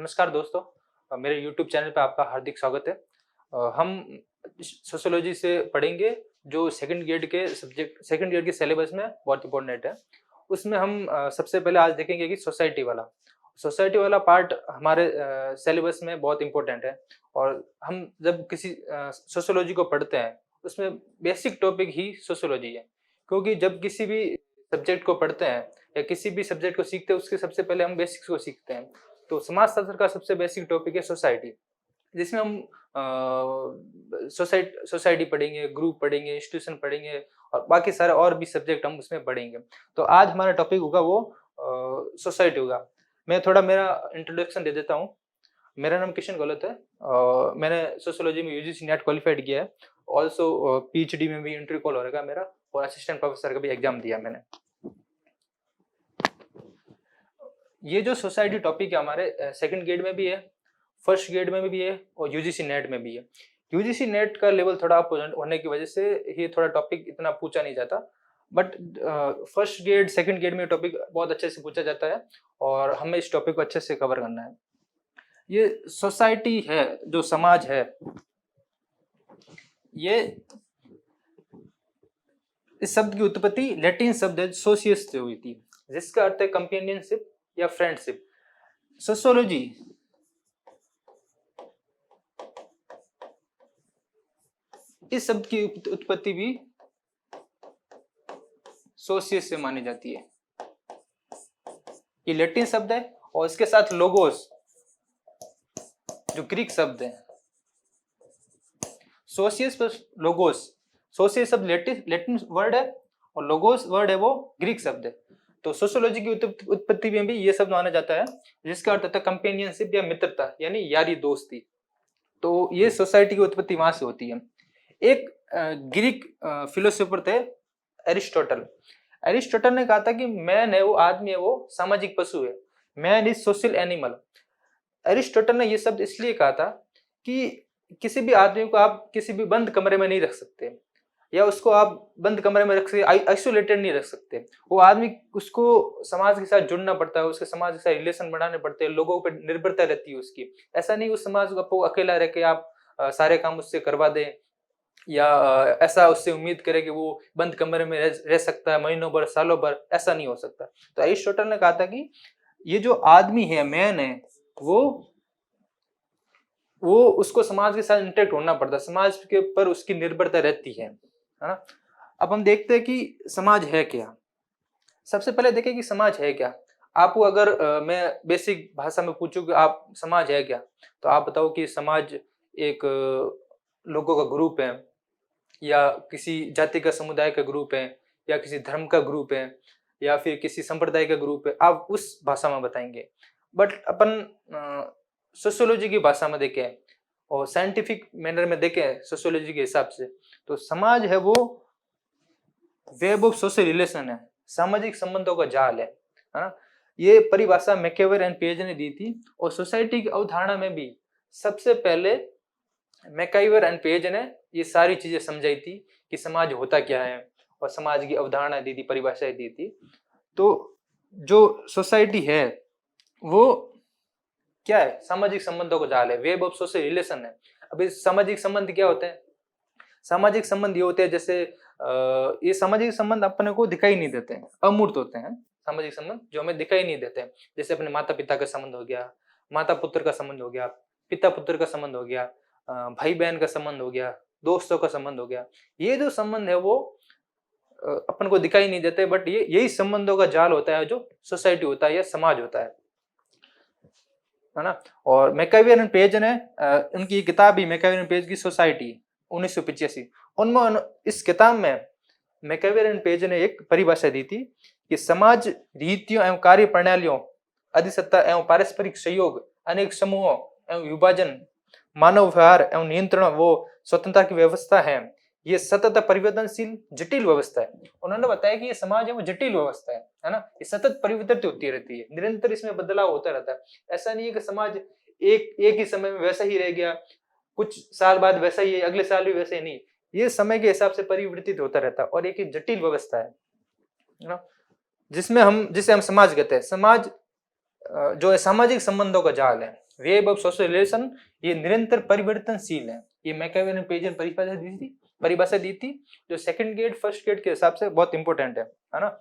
नमस्कार दोस्तों। मेरे YouTube चैनल पे आपका हार्दिक स्वागत है। हम सोशियोलॉजी से पढ़ेंगे जो सेकंड ग्रेड के सिलेबस में बहुत इंपॉर्टेंट है। उसमें हम सबसे पहले आज देखेंगे कि सोसाइटी वाला पार्ट हमारे सिलेबस में बहुत इंपॉर्टेंट है। और हम जब किसी सोशियोलॉजी को पढ़ते हैं उसमें बेसिक टॉपिक ही सोशियोलॉजी है, क्योंकि जब किसी भी सब्जेक्ट को पढ़ते हैं या किसी भी सब्जेक्ट को सीखते हैं उसके सबसे पहले हम बेसिक्स को सीखते हैं। तो समाजशास्त्र का सबसे बेसिक टॉपिक है सोसाइटी, जिसमें हम सोसाइटी पढ़ेंगे, ग्रुप पढ़ेंगे, इंस्टीट्यूशन पढ़ेंगे और बाकी सारे और भी सब्जेक्ट हम उसमें पढ़ेंगे। तो आज हमारा टॉपिक होगा वो सोसाइटी होगा। मैं थोड़ा मेरा इंट्रोडक्शन दे देता हूँ। मेरा नाम किशन गलत है। मैंने सोशियोलॉजी में यूजीसी नेट क्वालिफाइड किया है। ऑल्सो पीएचडी में भी इंटरव्यू कॉल हो रहेगा मेरा, और असिस्टेंट प्रोफेसर का भी एग्जाम दिया मैंने। ये जो सोसाइटी टॉपिक है हमारे सेकंड ग्रेड में भी है, फर्स्ट ग्रेड में भी है और यूजीसी नेट में भी है। यूजीसी नेट का लेवल थोड़ा अप होने की वजह से ये थोड़ा टॉपिक इतना पूछा नहीं जाता, but first grade second grade में टॉपिक बहुत अच्छे से पूछा जाता है और हमें इस टॉपिक को अच्छे से कवर करना है। ये सोसाइटी है, जो समाज है, ये इस शब्द की उत्पत्ति लैटिन शब्द सोशियस से हुई थी, जिसका अर्थ है कंपेनियनशिप या फ्रेंडशिप। सोशियोलॉजी इस शब्द की उत्पत्ति भी सोशियस से मानी जाती है। ये लैटिन शब्द है और इसके साथ लोगोस जो ग्रीक शब्द है। सोशियस प्लस लोगोस, सोशियस शब्द लैटिन वर्ड है और लोगोस वर्ड है वो ग्रीक शब्द है। तो सोशियोलॉजी की उत्पत्ति में भी ये शब्द माना जाता है, जिसका अर्थ था कंपेनियनशिप या मित्रता, यानी यारी दोस्ती। तो ये सोसाइटी की उत्पत्ति वहां से होती है। एक ग्रीक फिलोसोफर थे एरिस्टोटल ने कहा था कि मैन है वो आदमी है, वो सामाजिक पशु है, man is social animal. Aristotle ने ये शब्द इसलिए कहा था कि किसी भी आदमी को आप किसी भी बंद कमरे में नहीं रख सकते, या उसको आप बंद कमरे में रख सकते, आइसोलेटेड नहीं रख सकते। वो आदमी, उसको समाज के साथ जुड़ना पड़ता है, उसके समाज के साथ रिलेशन बनाने पड़ते हैं, लोगों पर निर्भरता रहती है उसकी। ऐसा नहीं उस समाज को अकेला रह के आप सारे काम उससे करवा दें, या ऐसा उससे उम्मीद करे कि वो बंद कमरे में रह सकता है महीनों भर, सालों भर। ऐसा नहीं हो सकता। तो एरिस्टोटल ने कहा था कि ये जो आदमी है, मैन है, वो उसको समाज के साथ इंटरेक्ट होना पड़ता है, समाज के ऊपर उसकी निर्भरता रहती है ना। अब हम देखते हैं कि समाज है क्या। सबसे पहले देखें कि समाज है क्या। आपको अगर मैं बेसिक भाषा में पूछूं कि आप समाज है क्या, तो आप बताओ कि समाज एक लोगों का ग्रुप है, या किसी जाति का समुदाय का ग्रुप है, या किसी धर्म का ग्रुप है, या फिर किसी संप्रदाय का ग्रुप है। आप उस भाषा में बताएंगे। बट अपन सोशियोलॉजी की भाषा में देखें और साइंटिफिक मैनर में देखें सोशियोलॉजी के हिसाब से, तो समाज है वो वेब ऑफ सोशल रिलेशन है, सामाजिक संबंधों का जाल है ना। ये परिभाषा मैकेवर एंड पेज ने दी थी, और सोसाइटी की अवधारणा में भी सबसे पहले मैकाइवर एंड पेज ने ये सारी चीजें समझाई थी कि समाज होता क्या है, और समाज की अवधारणा दी थी, परिभाषाएं दी थी। तो जो सोसाइटी है वो क्या है, सामाजिक संबंधों का जाल है, वेब ऑफ सोशल रिलेशन है। अभी सामाजिक संबंध क्या होते हैं? सामाजिक संबंध ये होते हैं, जैसे ये सामाजिक संबंध अपने को दिखाई नहीं देते हैं, अमूर्त होते हैं सामाजिक संबंध, जो हमें दिखाई नहीं देते हैं। जैसे अपने माता पिता का संबंध हो गया, माता पुत्र का संबंध हो गया, पिता पुत्र का संबंध हो गया, भाई बहन का संबंध हो गया, दोस्तों का संबंध हो गया। ये जो संबंध है वो अपन को दिखाई नहीं देते, बट ये यही संबंधों का जाल होता है जो सोसाइटी होता है या समाज होता है ना। और मैकाइवर एंड पेज ने उनकी किताब ही मैकाइवर एंड पेज की सोसाइटी 1985, उनमें इस किताब में मैकाइवर एंड पेज ने एक परिभाषा दी थी कि समाज रीतियों एवं कार्य प्रणालियों, अधिसत्ता एवं पारस्परिक सहयोग, अनेक समूहों एवं विभाजन, मानव व्यवहार एवं नियंत्रण वो स्वतंत्रता की व्यवस्था है। ये सतत परिवर्तनशील जटिल व्यवस्था है। उन्होंने बताया कि ये समाज है वो जटिल व्यवस्था है ना। ये सतत परिवर्तित होती रहती है, निरंतर इसमें बदलाव होता रहता है। ऐसा नहीं है कि समाज एक ही समय में वैसा ही रह गया, कुछ साल बाद वैसा ही है, अगले साल भी वैसे ही नहीं। ये समय के हिसाब से परिवर्तित होता रहता है, और एक जटिल व्यवस्था है ना, जिसे हम समाज कहते हैं। समाज जो है सामाजिक संबंधों का जाल है। वेब ऑफ सोशल रिलेशन ये निरंतर परिवर्तनशील है। ये मैकआवे ने पेजन परिभाषा दी थी जो सेकंड ग्रेड फर्स्ट ग्रेड के हिसाब से बहुत इंपॉर्टेंट है ना।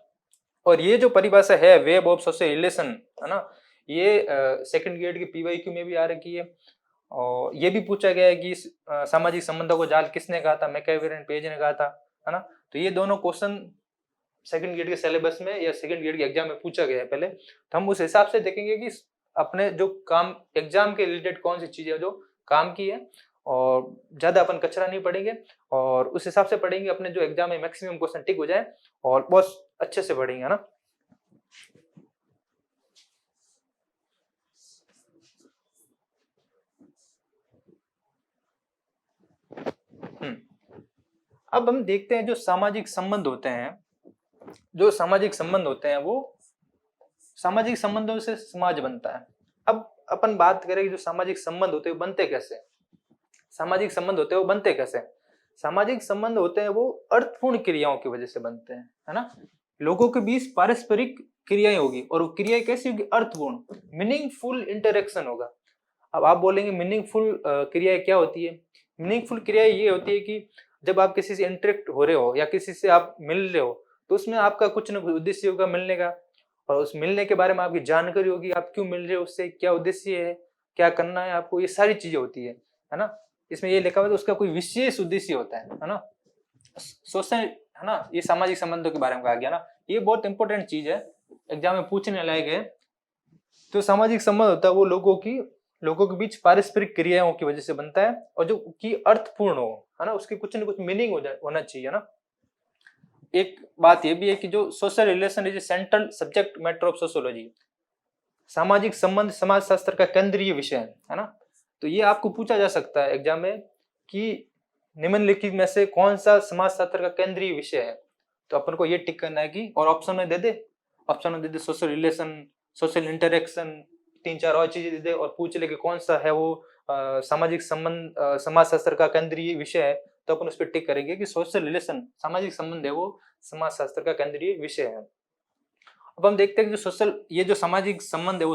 और ये जो परिभाषा है वेब ऑफ सोशल रिलेशन, है ना, ये सेकंड ग्रेड के पीवाईक्यू में भी आ रखी है। और ये भी पूछा गया है कि सामाजिक संबंधों को जाल किसने कहा था, मैकआवे एंड पेज ने कहा था, है ना। तो ये दोनों क्वेश्चन सेकंड ग्रेड के सिलेबस में या सेकंड ग्रेड के एग्जाम में पूछा गया है पहले, तो हम उस हिसाब से देखेंगे कि अपने जो काम एग्जाम के रिलेटेड कौन सी चीजें जो काम की है, और ज्यादा अपन कचरा नहीं पढ़ेंगे और उस हिसाब से पढ़ेंगे अपने जो एग्जाम में मैक्सिमम क्वेश्चन टिक हो जाए और बहुत अच्छे से पढ़ेंगे, है ना। अब हम देखते हैं जो सामाजिक संबंध होते हैं, जो सामाजिक संबंध होते हैं वो सामाजिक संबंधों से समाज बनता है। अब अपन बात करें कि जो सामाजिक संबंध होते हैं वो बनते कैसे, सामाजिक संबंध होते हैं वो बनते कैसे। सामाजिक संबंध होते हैं वो अर्थपूर्ण क्रियाओं की वजह से बनते हैं, है ना। लोगों के बीच पारस्परिक क्रियाएं होगी और वो क्रियाएं कैसी होगी, अर्थपूर्ण, मीनिंगफुल इंटरेक्शन होगा। अब आप बोलेंगे मीनिंगफुल क्रियाएं क्या होती है। मीनिंगफुल क्रियाएं ये होती है कि जब आप किसी से इंटरेक्ट हो रहे हो या किसी से आप मिल रहे हो तो उसमें आपका कुछ ना कुछ उद्देश्य होगा मिलने का, और उस मिलने के बारे में आपकी जानकारी होगी, आप क्यों मिल रहे हो, उससे क्या उद्देश्य है, क्या करना है आपको, ये सारी चीजें होती है ना। इसमें ये लिखा हुआ है उसका कोई विशेष उद्देश्य होता है ना। सोशल, है ना, ये सामाजिक संबंधों के बारे में कहा गया ना, ये बहुत इंपॉर्टेंट चीज है, एग्जाम में पूछने लायक है। तो सामाजिक संबंध होता है वो लोगों के बीच पारस्परिक क्रियाओं की वजह से बनता है और जो कि अर्थपूर्ण हो, है ना, उसके कुछ न कुछ मीनिंग होना चाहिए ना। एक बात ये भी है कि जो social relation is central subject matter of sociology, सामाजिक संबंध समाज शास्त्र का केंद्रीय विषय है ना। तो ये आपको पूछा जा सकता है एग्जाम में कि निम्नलिखित में से कौन सा समाज शास्त्र का केंद्रीय विषय है, तो अपन को ये टिक करना है कि, और ऑप्शन में दे दे सोशल रिलेशन, सोशल इंटरेक्शन, 3-4 और चीजें दे दे और पूछ ले कि कौन सा है वो सामाजिक संबंध समाज शास्त्र का केंद्रीय विषय है, तो अपन उस पर टिक करेंगे कि सोशल रिलेशन सामाजिक संबंध है वो समाज शास्त्र का केंद्रीय विषय है। अब हम देखते हैं कि ये जो सामाजिक संबंध है वो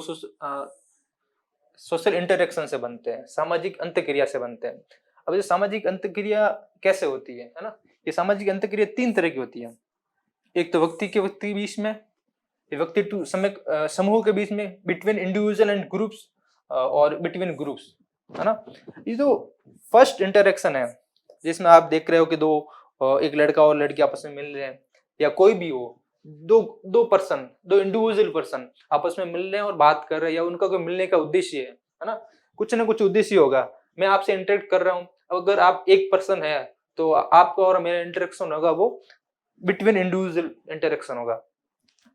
सोशल इंटरेक्शन से बनते हैं, सामाजिक अंतक्रिया से बनते हैं। अब ये सामाजिक अंतक्रिया कैसे होती है ना, ये सामाजिक अंतक्रिया 3 तरह की होती है। एक तो व्यक्ति के व्यक्ति बीच में, व्यक्ति टू समूह के बीच में, बिटवीन इंडिविजुअल एंड ग्रुप्स, और बिटवीन ग्रुप्स, है ना। ये जो फर्स्ट इंटरेक्शन है जिसमें आप देख रहे हो कि एक लड़का और लड़की आपस में मिल रहे हैं, या कोई भी हो, दो इंडिविजुअल पर्सन आपस में मिल रहे हैं और बात कर रहे हैं, या उनका कोई मिलने का उद्देश्य है ना, कुछ ना कुछ उद्देश्य होगा। मैं आपसे इंटरेक्ट कर रहा हूँ, अगर आप एक पर्सन है तो आपका और मेरा इंटरेक्शन होगा वो बिटवीन इंडिविजुअल इंटरेक्शन होगा।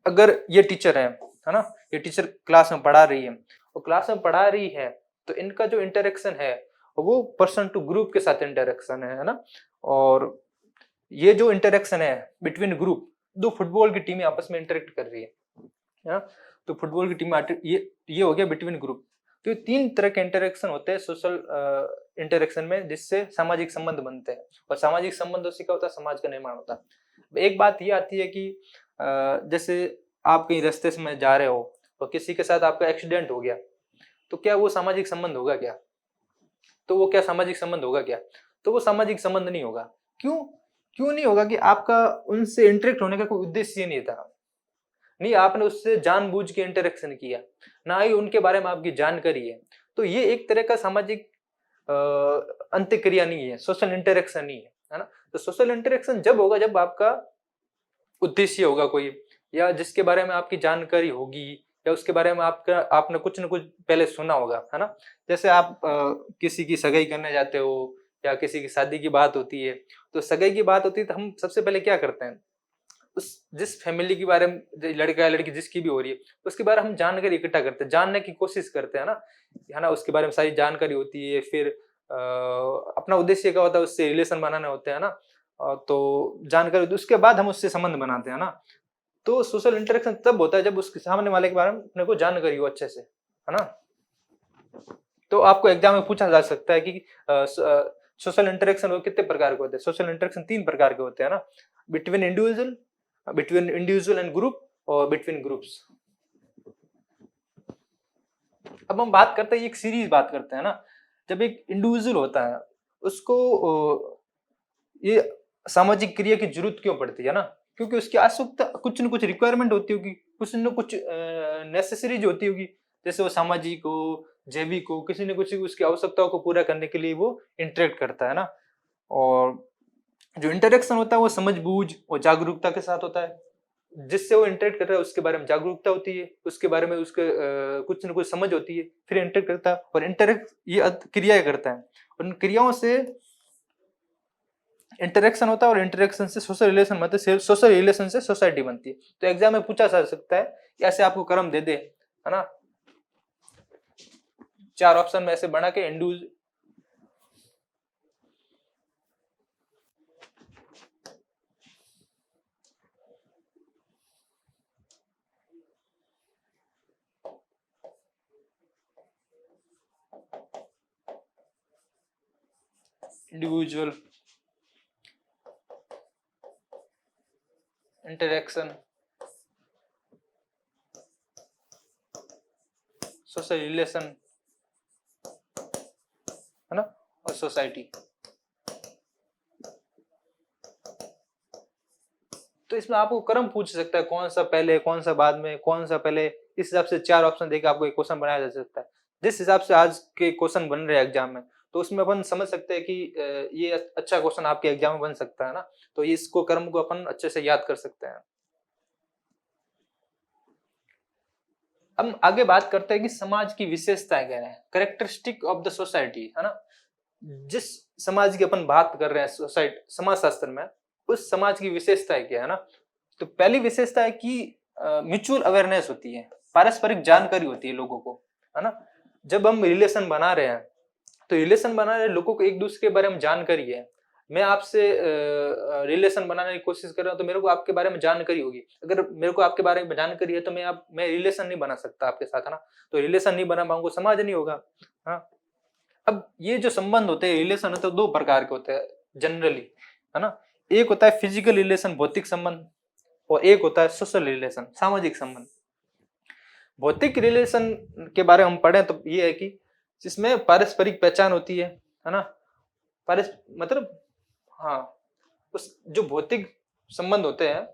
अगर ये टीचर है ना, ये टीचर क्लास में पढ़ा रही है, और क्लास में पढ़ा रही है तो इनका जो इंटरेक्शन है वो पर्सन टू ग्रुप के साथ इंटरेक्शन है ना। और ये जो इंटरेक्शन है बिटवीन ग्रुप, 2 फुटबॉल की टीमें आपस में इंटरेक्ट कर रही है ना, तो फुटबॉल की टीम ये हो गया बिटवीन ग्रुप। तो ये 3 तरह के इंटरेक्शन होते हैं सोशल इंटरेक्शन में, जिससे सामाजिक संबंध बनते हैं, और सामाजिक संबंधों से क्या होता है, समाज का निर्माण होता है। एक बात ये आती है कि जैसे आप कहीं रास्ते में जा रहे हो और किसी के साथ आपका एक्सीडेंट हो गया, तो क्या वो सामाजिक संबंध होगा क्या, तो वो क्या सामाजिक संबंध होगा क्या, तो वो सामाजिक संबंध नहीं होगा। क्यों नहीं होगा कि आपका उनसे इंटरेक्ट होने का कोई उद्देश्य नहीं था, नहीं आपने उससे जानबूझ के इंटरेक्शन किया, ना ही उनके बारे में आपकी जानकारी है, तो ये एक तरह का सामाजिक अंतक्रिया नहीं है, सोशल इंटरेक्शन नहीं है ना। तो सोशल इंटरेक्शन जब होगा जब आपका उद्देश्य होगा कोई, या जिसके बारे में आपकी जानकारी होगी, या उसके बारे में आपने कुछ न कुछ पहले सुना होगा, है ना। जैसे आप किसी की सगाई करने जाते हो या किसी की शादी की बात होती है, तो सगाई की बात होती है तो हम सबसे पहले क्या करते हैं, उस जिस फैमिली के बारे में, लड़का या लड़की जिसकी भी हो रही है उसके बारे में हम जानकारी इकट्ठा करते हैं, जानने की कोशिश करते हैं ना, है ना, उसके बारे में सारी जानकारी होती है। फिर अपना उद्देश्य क्या होता है, उससे रिलेशन बनाने होते हैं ना, तो जानकारी उसके बाद हम उससे संबंध बनाते हैं ना। तो सोशल इंटरेक्शन तब होता है जब उसके सामने वाले के बारे में अपने को जानकारी हो अच्छे से, है ना। तो आपको एग्जाम में पूछा जा सकता है कि सोशल इंटरेक्शन वो कितने प्रकार के होते हैं। सोशल इंटरेक्शन 3 प्रकार के होते हैं ना, बिटवीन इंडिविजुअल एंड ग्रुप, और बिटवीन ग्रुप्स। अब हम बात करते हैं, एक सीरीज बात करते हैं ना, जब एक इंडिविजुअल होता है उसको ये सामाजिक क्रिया की जरूरत क्यों पड़ती है ना, क्योंकि उसकी आवश्यकता कुछ न कुछ रिक्वायरमेंट होती होगी, कुछ न कुछ नेसेसरीज होती होगी, जैसे वो सामाजिक हो, जैविक हो, किसी न कुछ उसकी आवश्यकताओं को पूरा करने के लिए वो इंटरेक्ट करता है ना। और जो इंटरेक्शन होता है वो समझ बूझ और जागरूकता के साथ होता है, जिससे वो इंटरेक्ट कर रहा है उसके बारे में जागरूकता होती है, उसके बारे में उसके कुछ न कुछ समझ होती है, फिर इंटरेक्ट करता है और इंटरेक्ट ये क्रिया करता है, उन क्रियाओं से इंटरेक्शन होता है और इंटरेक्शन से सोशल रिलेशन बनते हैं, सोशल रिलेशन से सोसाइटी बनती है। तो एग्जाम में पूछा जा सकता है, ऐसे आपको क्रम दे दे, है ना, 4 ऑप्शन में ऐसे बना के इंडिविजुअल, इंटरेक्शन, सोशल रिलेशन, है ना, और सोसाइटी। तो इसमें आपको क्रम पूछ सकता है, कौन सा पहले कौन सा बाद में, कौन सा पहले, इस हिसाब से 4 ऑप्शन देके आपको एक क्वेश्चन बनाया जा सकता है। जिस हिसाब से आज के क्वेश्चन बन रहे हैं एग्जाम में, तो उसमें अपन समझ सकते हैं कि ये अच्छा क्वेश्चन आपके एग्जाम में बन सकता है ना, तो इसको क्रम को अपन अच्छे से याद कर सकते हैं। हम आगे बात करते हैं कि समाज की विशेषताएं क्या है, कैरेक्टरिस्टिक ऑफ द सोसाइटी, है ना। जिस समाज की अपन बात कर रहे हैं सोसाइटी समाज शास्त्र में, उस समाज की विशेषताएं क्या है ना। तो पहली विशेषता है कि म्यूचुअल अवेयरनेस होती है, पारस्परिक जानकारी होती है लोगों को, है ना। जब हम रिलेशन बना रहे हैं, तो रिलेशन बना रहे लोगों को एक दूसरे के बारे में जानकारी है। मैं आपसे रिलेशन बनाने की कोशिश कर रहा हूं, तो मेरे को आपके बारे में जानकारी होगी। अगर मेरे को आपके बारे में जानकारी है तो मैं रिलेशन नहीं बना सकता आपके साथ, है ना। तो रिलेशन नहीं बना पाऊंगा, समाज नहीं होगा। हाँ, अब ये जो संबंध होते हैं, रिलेशन होते हैं, 2 प्रकार के होते हैं जनरली, है ना। एक होता है फिजिकल रिलेशन, भौतिक संबंध, और एक होता है सोशल रिलेशन, सामाजिक संबंध। भौतिक रिलेशन के बारे में हम पढ़े तो ये है कि जिसमें पारस्परिक पहचान होती है ना। पारस मतलब, हाँ, उस जो भौतिक संबंध होते हैं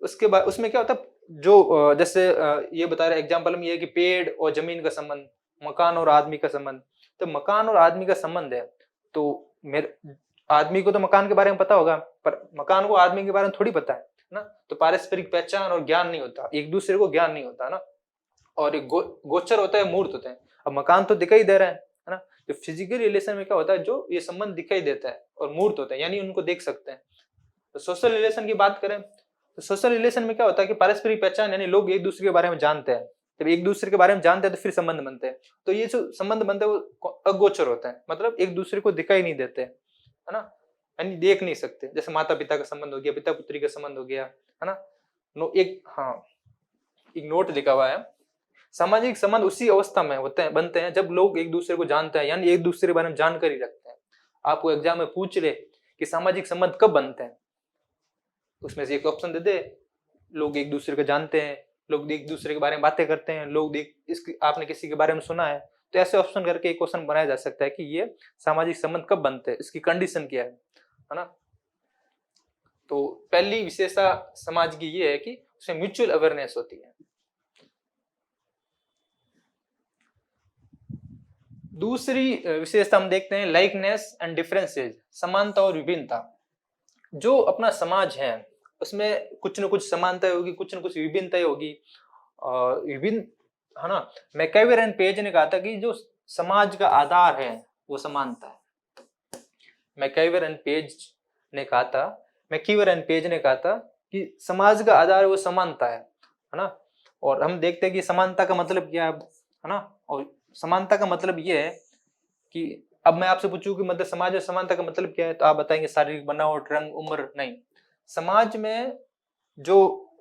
उसके बाद उसमें क्या होता है, जो जैसे ये बता रहे एग्जाम्पल में ये है कि पेड़ और जमीन का संबंध, मकान और आदमी का संबंध। तो मकान और आदमी का संबंध है, तो मेरे आदमी को तो मकान के बारे में पता होगा, पर मकान को आदमी के बारे में थोड़ी पता है ना। तो पारस्परिक पहचान और ज्ञान नहीं होता, एक दूसरे को ज्ञान नहीं होता ना। और एक गोचर होता है, मूर्त होते हैं। अब मकान तो दिखाई दे रहा है ना। जो फिजिकल रिलेशन में क्या होता है, जो ये संबंध दिखाई देता है और मूर्त होता है, यानी उनको देख सकते हैं। तो सोशल रिलेशन की बात करें, तो सोशल रिलेशन में क्या होता है कि पारस्परिक पहचान, यानी लोग एक दूसरे के बारे में जानते हैं। जब एक दूसरे के बारे में जानते हैं तो फिर संबंध बनते हैं। तो ये जो संबंध बनते हैं वो अगोचर होते हैं, मतलब एक दूसरे को दिखाई नहीं देते, है ना, यानी देख नहीं सकते। जैसे माता पिता का संबंध हो गया, पिता पुत्री का संबंध हो गया, है ना। हाँ, एक नोट लिखा हुआ है, सामाजिक संबंध उसी अवस्था में होते हैं, बनते हैं, जब लोग एक दूसरे को जानते हैं, यानी एक दूसरे के बारे में जानकारी रखते हैं। आपको एग्जाम में पूछ ले कि सामाजिक संबंध कब बनते हैं, उसमें से एक ऑप्शन दे दे, लोग एक दूसरे को जानते हैं, लोग एक दूसरे के बारे में बातें करते हैं, लोग आपने किसी के बारे में सुना है। तो ऐसे ऑप्शन करके एक क्वेश्चन बनाया जा सकता है कि ये सामाजिक संबंध कब बनते हैं, इसकी कंडीशन क्या है ना। तो पहली विशेषता समाज की ये है कि उसमें म्यूचुअल अवेयरनेस होती है। दूसरी विशेषता हम देखते हैं, लाइकनेस एंड डिफरेंसेस, समानता और विभिन्नता। जो अपना समाज है उसमें कुछ न कुछ समानताएं होगी, कुछ न कुछ विभिन्नताएं होगी। विभिन्न, है ना। मैकेवर एंड पेज ने कहा था कि जो समाज का आधार है वो समानता है। मैकेवर एंड पेज ने कहा था मैकीवर एंड पेज ने कहा था कि समाज का आधार वो समानता है ना। और हम देखते हैं कि समानता का मतलब क्या है ना। और समानता का मतलब ये है कि अब मैं आपसे पूछूं कि मतलब समाज में समानता का मतलब क्या है, तो आप बताएंगे शारीरिक बनावट, रंग, उम्र। नहीं, समाज में जो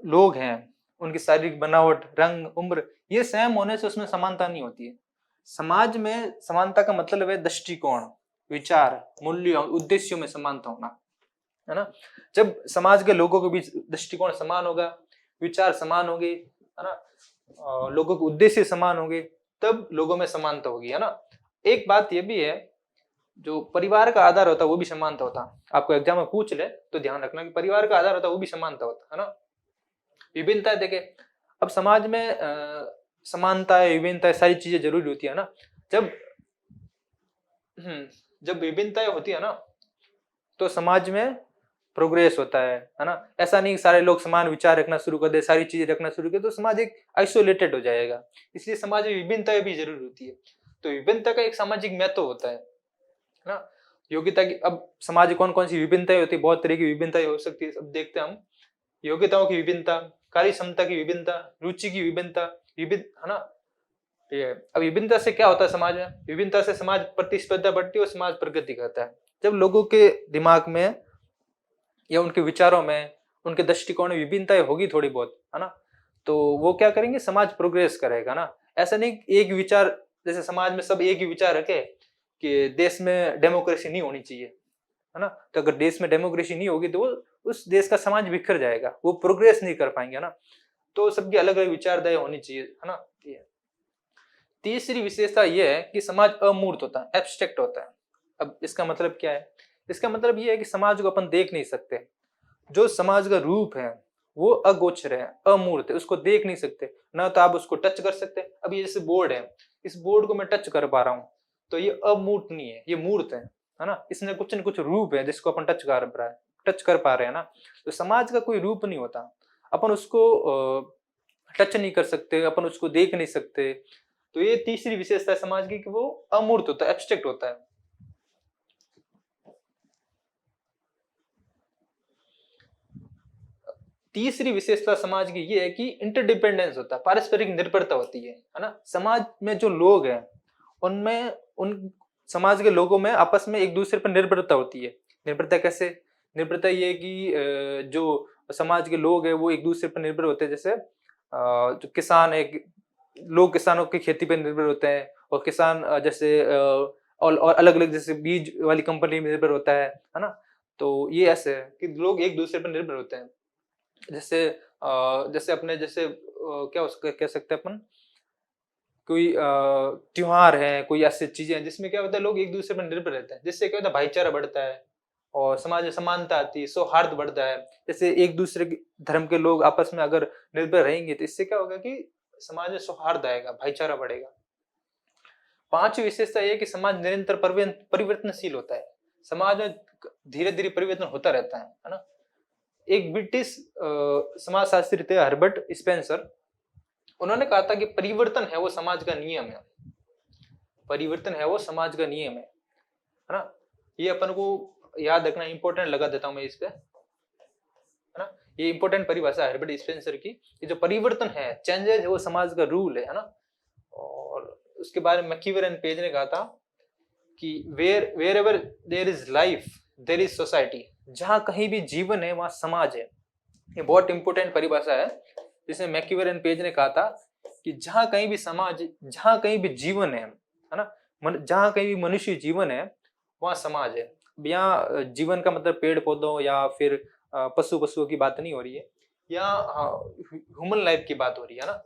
लोग हैं उनकी शारीरिक बनावट, रंग, उम्र ये सेम होने से उसमें समानता नहीं होती है। समाज में समानता का मतलब है दृष्टिकोण, विचार, मूल्य, उद्देश्यों में समानता होना, है ना। जब समाज के लोगों के बीच दृष्टिकोण समान होगा, विचार समान होंगे, है ना, लोगों के उद्देश्य समान होंगे, तब लोगों में समानता होगी, है ना। एक बात ये भी है, जो परिवार का आधार होता है वो भी समानता होता है। आपको एग्जाम में पूछ ले तो ध्यान रखना कि परिवार का आधार होता है वो भी समानता होता है ना। विभिन्नता देखे, अब समाज में समानता है, विभिन्नता है, सारी चीजें जरूरी होती है ना। जब जब विभिन्नताएं होती है ना तो समाज में प्रोग्रेस होता है ना। ऐसा नहीं सारे लोग समान विचार रखना शुरू कर दे, सारी चीजें रखना शुरू कर तो समाज एक आइसोलेटेड हो जाएगा। इसलिए समाज में विभिन्नताएं भी जरूरी होती है। तो विभिन्नता का एक सामाजिक महत्व होता है ना। योग्यता की, अब समाज कौन कौन सी विभिन्नताएं होती है, बहुत तरह की विभिन्नताएं हो सकती है। अब देखते हैं हम, योग्यताओं की विभिन्नता, कार्य क्षमता की विभिन्नता, रुचि की विभिन्नता, विभिन्न, है ना। ये अब विभिन्नता से क्या होता है समाज में, विभिन्नता से समाज प्रतिस्पर्धा बढ़ती है और समाज प्रगति करता है। जब लोगों के दिमाग में या उनके विचारों में, उनके दृष्टिकोण में विभिन्नताएं होगी थोड़ी बहुत, है ना, तो वो क्या करेंगे, समाज प्रोग्रेस करेगा ना। ऐसा नहीं एक विचार, जैसे समाज में सब एक ही विचार रखे कि देश में डेमोक्रेसी नहीं होनी चाहिए, है ना, तो अगर देश में डेमोक्रेसी नहीं होगी तो वो उस देश का समाज बिखर जाएगा, वो प्रोग्रेस नहीं कर पाएंगे ना। तो सबकी अलग अलग विचारधारा होनी चाहिए, है ना। तीसरी विशेषता यह है कि समाज अमूर्त होता है, एब्स्ट्रैक्ट होता है। अब इसका मतलब क्या है, इसका मतलब यह है कि समाज को अपन देख नहीं सकते। जो समाज का रूप है वो अगोचर है, अमूर्त है, उसको देख नहीं सकते ना, तो आप उसको टच कर सकते। अब ये जैसे बोर्ड है, इस बोर्ड को मैं टच कर पा रहा हूँ, तो ये अमूर्त नहीं है, ये मूर्त है ना। इसमें कुछ न कुछ रूप है जिसको अपन टच कर पा रहे हैं ना। तो समाज का कोई रूप नहीं होता, अपन उसको टच नहीं कर सकते, अपन उसको देख नहीं सकते। तो ये तीसरी विशेषता है समाज की कि वो अमूर्त होता है, एब्स्ट्रैक्ट होता है। तीसरी विशेषता समाज की ये है कि इंटरडिपेंडेंस होता है, पारस्परिक निर्भरता होती है ना। समाज में जो लोग हैं उनमें, उन समाज के लोगों में आपस में एक दूसरे पर निर्भरता होती है। निर्भरता कैसे, निर्भरता ये है कि जो समाज के लोग हैं वो एक दूसरे पर निर्भर होते हैं। जैसे जो किसान है, लोग किसानों की खेती पर निर्भर होते हैं, और किसान जैसे और अलग अलग जैसे बीज वाली कंपनी में निर्भर होता है ना। तो ये ऐसे है कि लोग एक दूसरे पर निर्भर होते हैं। जैसे अपने जैसे क्या उसका कह सकते हैं अपन, कोई त्योहार है, कोई ऐसी चीजें हैं जिसमें क्या होता है, लोग एक दूसरे पर निर्भर रहते हैं, जिससे क्या होता है, भाईचारा बढ़ता है और समाज में समानता आती है, सौहार्द बढ़ता है। जैसे एक दूसरे धर्म के लोग आपस में अगर निर्भर रहेंगे तो इससे क्या होगा कि समाज में सौहार्द आएगा, भाईचारा बढ़ेगा। पांचवी विशेषता यह कि समाज निरंतर परिवर्तनशील होता है। समाज में धीरे धीरे परिवर्तन होता रहता है ना। एक ब्रिटिश समाजशास्त्री थे हर्बर्ट स्पेंसर, उन्होंने कहा था कि परिवर्तन है वो समाज का नियम है, परिवर्तन है वो समाज का नियम है ना। ये अपन को याद रखना इंपॉर्टेंट लगा देता हूं मैं इस पे, है ना। ये इंपॉर्टेंट परिभाषा है हर्बर्ट स्पेंसर की, कि जो परिवर्तन है, चेंजेस है वो समाज का रूल है ना। और उसके बारे में मैकीवर एंड पेज ने कहा था कि wherever there is life there is society, जहां कहीं भी जीवन है वहां समाज है। ये बहुत इंपॉर्टेंट परिभाषा है जिसमें मैकीवर एंड पेज ने कहा था कि जहां कहीं भी समाज, जहां कहीं भी जीवन है ना, जहां कहीं भी मनुष्य जीवन है वहां समाज है। यहाँ जीवन का मतलब पेड़ पौधों या फिर पशुओं की बात नहीं हो रही है, यहाँ ह्यूमन लाइफ की बात हो रही है ना।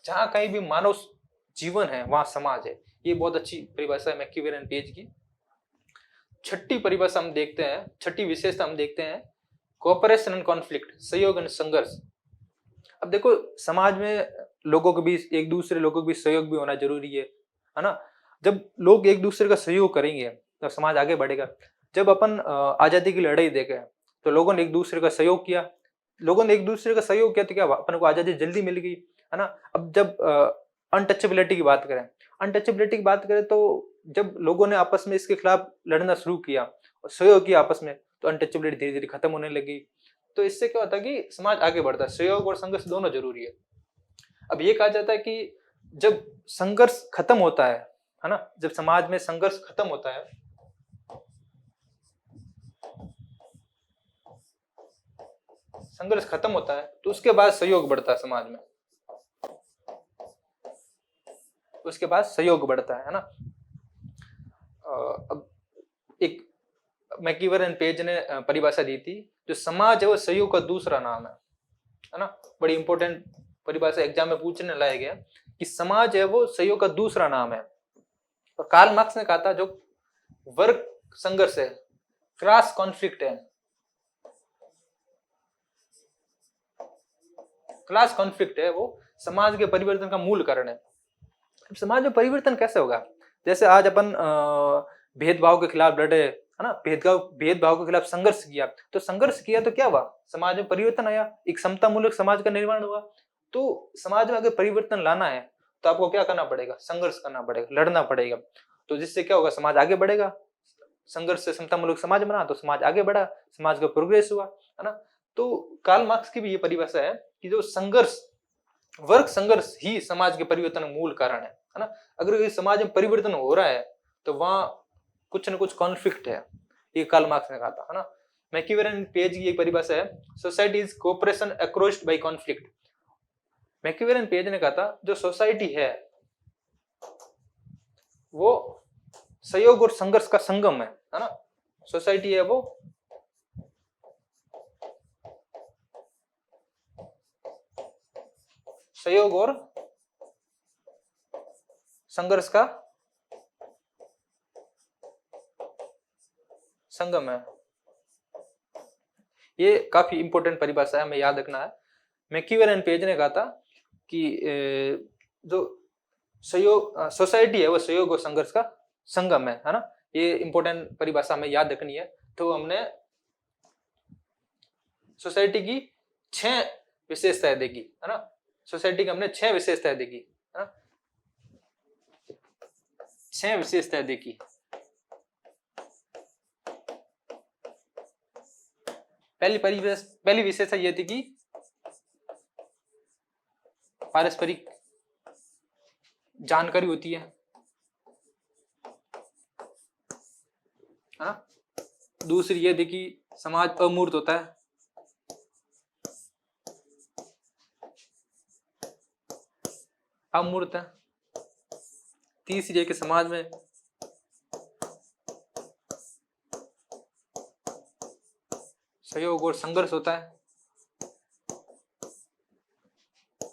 जहां कहीं भी मानव जीवन है वहां समाज है। ये बहुत अच्छी परिभाषा है मैकीवर एंड पेज की। छठी परिभाषा हम देखते हैं, छठी विशेषता हम देखते हैं, कोऑपरेशन एंड कॉन्फ्लिक्ट, सहयोग एंड संघर्ष। अब देखो समाज में लोगों के बीच, एक दूसरे लोगों के बीच सहयोग भी होना जरूरी है ना। जब लोग एक दूसरे का सहयोग करेंगे तो समाज आगे बढ़ेगा। जब अपन आजादी की लड़ाई देखे तो लोगों ने एक दूसरे का सहयोग किया, लोगों ने एक दूसरे का सहयोग किया तो क्या अपन को आजादी जल्दी मिल गई, है ना। अब जब अनटचेबिलिटी की बात करें, अनटचेबिलिटी की बात करें तो जब लोगों ने आपस में इसके खिलाफ लड़ना शुरू किया और सहयोग किया आपस में, तो अनटचेबिलिटी धीरे धीरे खत्म होने लगी। तो इससे क्या होता है कि समाज आगे बढ़ता है। सहयोग और संघर्ष दोनों जरूरी है। अब ये कहा जाता है कि जब संघर्ष खत्म होता है ना, जब समाज में संघर्ष खत्म होता है, संघर्ष खत्म होता है तो उसके बाद सहयोग बढ़ता है समाज में, उसके बाद सहयोग बढ़ता है ना। अब एक मैकीवर एंड पेज ने परिभाषा दी थी, जो समाज है वो सहयोग का दूसरा नाम है है ना, बड़ी इंपॉर्टेंट परिभाषा एग्जाम में पूछने लाया गया कि समाज है वो सहयोग का दूसरा नाम है। और कार्ल मार्क्स ने कहा था जो वर्ग संघर्ष है, क्लास कॉन्फ्लिक्ट है, क्लास कॉन्फ्लिक्ट है, वो समाज के परिवर्तन का मूल कारण है। समाज में परिवर्तन कैसे होगा? जैसे आज अपन भेदभाव के खिलाफ लड़े, है ना, भेदभाव के खिलाफ संघर्ष किया, तो संघर्ष किया तो क्या हुआ? समाज में परिवर्तन आया, एक समता मूलक समाज का निर्माण हुआ। तो समाज में अगर परिवर्तन लाना है तो आपको क्या करना पड़ेगा? संघर्ष करना पड़ेगा, लड़ना पड़ेगा। तो जिससे क्या होगा? समाज आगे बढ़ेगा। संघर्ष से समता मूलक समाज बना तो समाज आगे बढ़ा, समाज का प्रोग्रेस हुआ, है ना। तो कार्ल मार्क्स की भी ये परिभाषा है कि जो संघर्ष, वर्ग संघर्ष ही समाज के परिवर्तन का मूल कारण है ना। अगर इस समाज में परिवर्तन हो रहा है तो वहां कुछ न कुछ कॉन्फ्लिक्ट है, ये कार्ल मार्क्स ने कहा था, है ना। मैकिवेलन पेज की एक परिभाषा है, society is cooperation crossed by conflict. MacIver and Page ने कहा था जो सोसाइटी है वो सहयोग और संघर्ष का संगम है ना। सोसाइटी है वो सहयोग और संघर्ष का संगम है। ये काफी इंपॉर्टेंट परिभाषा है, हमें याद रखना है। मैकिवेलन पेज ने कहा था कि जो सहयोग सोसाइटी है वो सहयोग और संघर्ष का संगम है ना। ये इंपॉर्टेंट परिभाषा हमें याद रखनी है। तो हमने सोसाइटी की 6 विशेषताएं देखी, है ना। सोसाइटी की हमने 6 विशेषताएं देखी, है ना, 6 विशेषताएं देखी। पहली विशेषता ये थी कि पारस्परिक जानकारी होती है ना। दूसरी ये थी कि समाज अमूर्त होता है। अमूर्त है। तीसरी है कि समाज में सहयोग और संघर्ष होता है।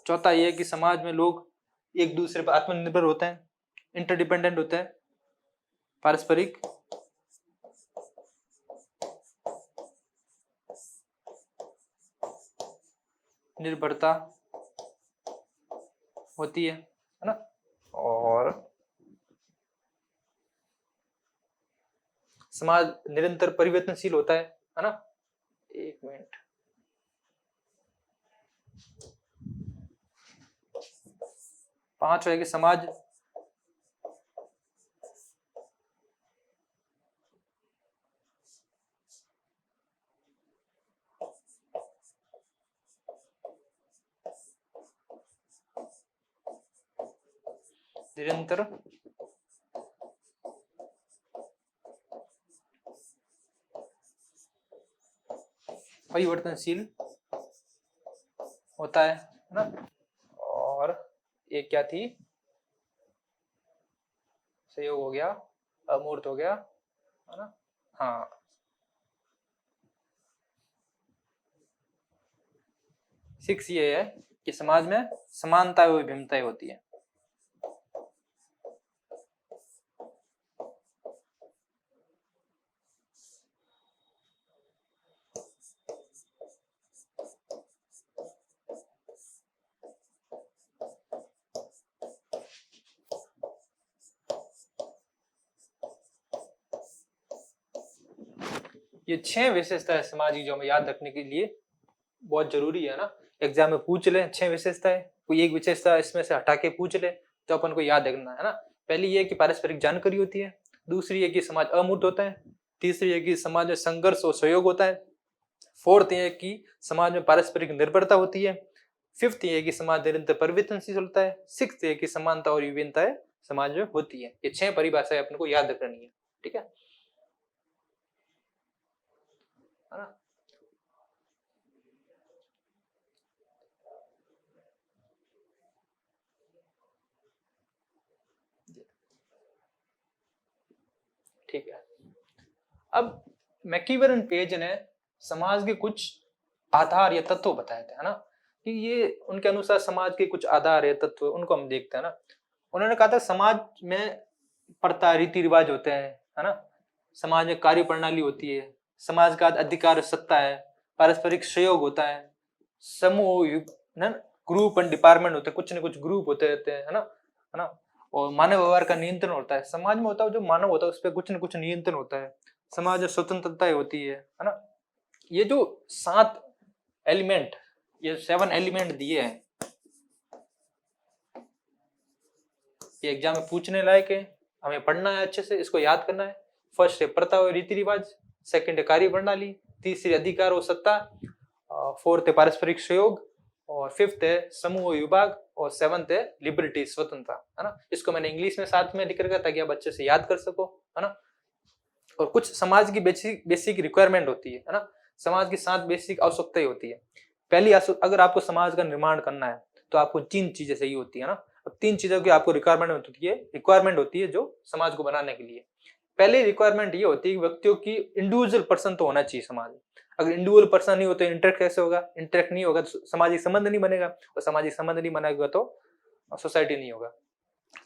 चौथा यह है कि समाज में लोग एक दूसरे पर आत्मनिर्भर होते हैं, इंटरडिपेंडेंट होते हैं, पारस्परिक निर्भरता होती है ना। और समाज निरंतर परिवर्तनशील होता है ना। एक मिनट, पांच है कि समाज निरंतर परिवर्तनशील होता है ना। और एक क्या थी? सहयोग हो गया, अमूर्त हो गया, है ना। हाँ, सिक्स ये है कि समाज में समानता व विभिन्नताएं होती है। ये 6 विशेषताएं समाज की जो हमें याद रखने के लिए बहुत जरूरी है ना। एग्जाम में पूछ ले 6 विशेषताएं, कोई एक विशेषता इसमें से हटा के पूछ ले तो अपन को याद रखना है ना। पहली ये कि पारस्परिक जानकारी होती है। दूसरी है कि समाज अमूर्त होता है। तीसरी है कि समाज में संघर्ष और सहयोग होता है। फोर्थ है कि समाज में पारस्परिक निर्भरता होती है। फिफ्थ ये है कि समाज निरंतर परिवर्तनशील होता है। सिक्स्थ है कि समानता और विभिन्नताएं समाज में होती है। ये 6 परिभाषाएं अपन को याद रखनी है, ठीक है ना। ठीक है। अब मैकिवेलन पेज ने समाज के कुछ आधार या तत्व बताए थे, है ना। कि ये उनके अनुसार समाज के कुछ आधार है, तत्व, उनको हम देखते हैं ना। उन्होंने कहा था समाज में प्रथा, रीति रिवाज होते हैं, है ना। समाज में कार्य प्रणाली होती है, समाज का अधिकार, सत्ता है, पारस्परिक सहयोग होता है, समूह, ग्रुप एंड डिपार्टमेंट होते हैं, कुछ न कुछ ग्रुप होते रहते हैं, है ना। और मानव व्यवहार का नियंत्रण होता है, समाज में होता है जो मानव होता है उस पर कुछ न कुछ नियंत्रण होता है, समाज में स्वतंत्रता होती है ना। ये जो 7 एलिमेंट, ये 7 एलिमेंट दिए हैं, ये एग्जाम में पूछने लायक है, हमें पढ़ना है अच्छे से, इसको याद करना है। फर्स्ट है प्रथा और रीति रिवाज, सेकंड है कार्य प्रणाली, तीसरी अधिकार और सत्ता, फोर्थ है पारस्परिक सहयोग, और फिफ्थ है समूह विभाग, और सेवंथ है लिबर्टी, स्वतंत्रता, है ना। इसको मैंने इंग्लिश में साथ में लिख रखा ताकि आप अच्छे से याद कर सको, है ना। और कुछ समाज की बेसिक रिक्वायरमेंट होती है ना। समाज की 7 बेसिक आवश्यकताएं होती है। पहली, अगर आपको समाज का निर्माण करना है तो आपको 3 चीजें चाहिए होती है ना। अब 3 चीजों की आपको रिक्वायरमेंट होती है जो समाज को बनाने के लिए। पहली रिक्वायरमेंट ये होती है कि व्यक्तियों की इंडिविजुअल पर्सन तो होना चाहिए समाज में। अगर इंडिविजुअल पर्सन नहीं हो तो इंटरेक्ट कैसे होगा, इंटरेक्ट नहीं होगा तो सामाजिक संबंध नहीं बनेगा, और सामाजिक संबंध नहीं बनेगा तो सोसाइटी नहीं होगा।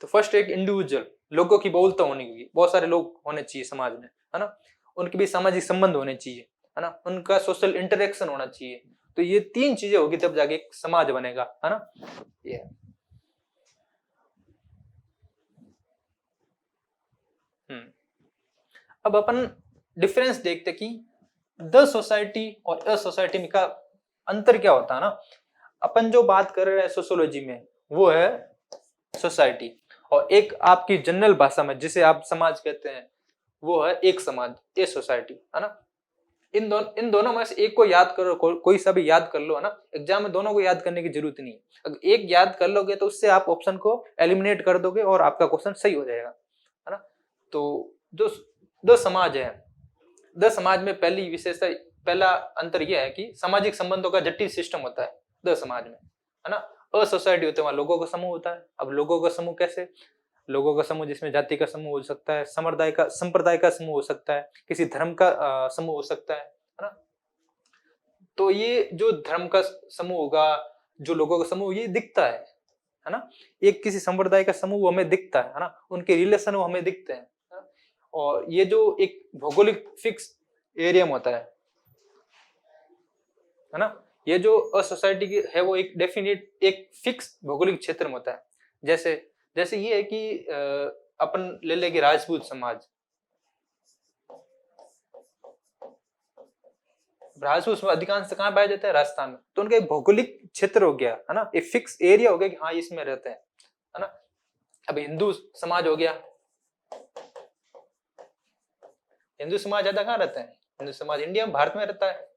तो फर्स्ट एक इंडिविजुअल, लोगों की बहुलता होनी होगी, बहुत सारे लोग होने चाहिए समाज में, है ना। उनके भी सामाजिक संबंध होने चाहिए, है ना, उनका सोशल इंटरेक्शन होना चाहिए। तो ये 3 चीजें होगी तब जाके एक समाज बनेगा, है ना। ये अब अपन डिफरेंस देखते कि द सोसाइटी और अ सोसाइटी का अंतर क्या होता है ना। अपन जो बात कर रहे हैं सोशियोलॉजी में वो है सोसाइटी, और एक आपकी जनरल भाषा में जिसे आप समाज कहते हैं वो है एक समाज, ए सोसाइटी, है ना। इन दोनों में से एक को याद करो, कोई सा भी याद कर लो, है ना। एग्जाम में दोनों को याद करने की जरूरत नहीं है। अगर एक याद कर लोगे तो उससे आप ऑप्शन को एलिमिनेट कर दोगे और आपका क्वेश्चन सही हो जाएगा, है ना। तो जो दो समाज है, द समाज में पहली विशेषता, पहला अंतर यह है कि सामाजिक संबंधों का जटिल सिस्टम होता है द समाज में, है ना। अ सोसाइटी होते हैं वहां लोगों का समूह होता है। अब लोगों का समूह कैसे, लोगों का समूह जिसमें जाति का समूह हो सकता है, संप्रदाय का समूह हो सकता है, किसी धर्म का समूह हो सकता है ना। तो ये जो धर्म का समूह होगा, जो लोगों का समूह, ये दिखता है ना। एक किसी संप्रदाय का समूह हमें दिखता है ना, उनके रिलेशन हमें दिखते हैं, है ना? और ये जो एक भौगोलिक फिक्स एरिया में होता है ना। ये जो सोसाइटी की है वो एक डेफिनेट एक फिक्स भौगोलिक क्षेत्र में होता है। जैसे जैसे ये है कि अपन ले लेंगे राजपूत समाज, राजपूत में अधिकांश कहाँ पाया जाता है, राजस्थान में। तो उनका एक भौगोलिक क्षेत्र हो गया, है ना, एक फिक्स एरिया हो गया कि हाँ इसमें रहते हैं, है ना। अब हिंदू समाज हो गया, हिंदू समाज ज्यादा कहाँ रहता है, हिंदू समाज इंडिया में, भारत में रहता है।